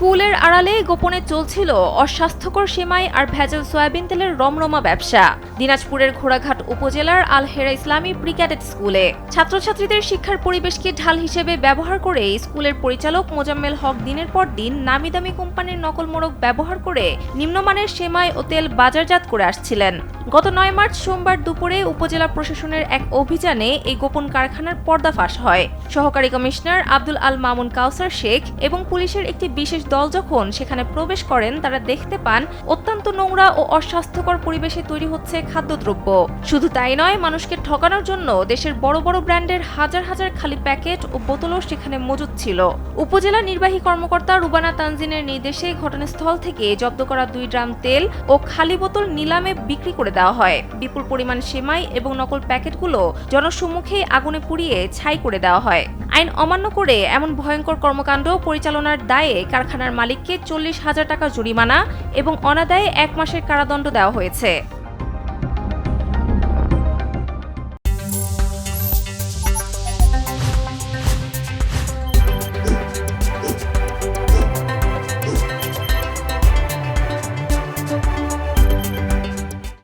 স্কুলের আড়ালে গোপনে চলছিল অস্বাস্থ্যকর সেমাই আর ভেজাল সয়াবিন তেলের রমরমা ব্যবসা। দিনাজপুরের ঘোড়াঘাট উপজেলার আল-হেরা ইসলামী প্রি ক্যাডেট স্কুলে ছাত্রছাত্রীদের শিক্ষার পরিবেশকে ঢাল হিসেবে ব্যবহার করে স্কুলের পরিচালক মোজাম্মেল হক দিনের পর দিন নামিদামি কোম্পানির নকল মোড়ক ব্যবহার করে নিম্নমানের সেমাই ও তেল বাজারজাত করে আসছিলেন। গত ৯ মার্চ সোমবার দুপুরে উপজেলা প্রশাসনের এক অভিযানে এই গোপন কারখানার পর্দাফাশ হয়। সহকারী কমিশনার আব্দুল আল মামুন কাউসার শেখ এবং পুলিশের একটি বিশেষ দল যখন সেখানে প্রবেশ করেন, তারা দেখতে পান অত্যন্ত নোংরা ও অস্বাস্থ্যকর পরিবেশে তৈরি হচ্ছে খাদ্যদ্রব্য। শুধু তাই নয়, মানুষকে ঠকানোর জন্য দেশের বড় বড় ব্র্যান্ডের হাজার হাজার খালি প্যাকেট ও বোতলও সেখানে মজুদ ছিল। উপজেলা নির্বাহী কর্মকর্তা রুবানা তানজিনের নির্দেশে ঘটনাস্থল থেকে জব্দ করা ২ ড্রাম তেল ও খালি বোতল নিলামে বিক্রি করে দেওয়া হয়। বিপুল পরিমাণ সেমাই এবং নকল প্যাকেটগুলো জনসম্মুখে আগুনে পুড়িয়ে ছাই করে দেওয়া হয়। আইন অমান্য করে এমন ভয়ঙ্কর কর্মকাণ্ড পরিচালনার দায়ে কারখানার মালিককে ৪০,০০০ টাকা জরিমানা এবং অনাদায়ে ১ মাসের কারাদণ্ড দেওয়া হয়েছে।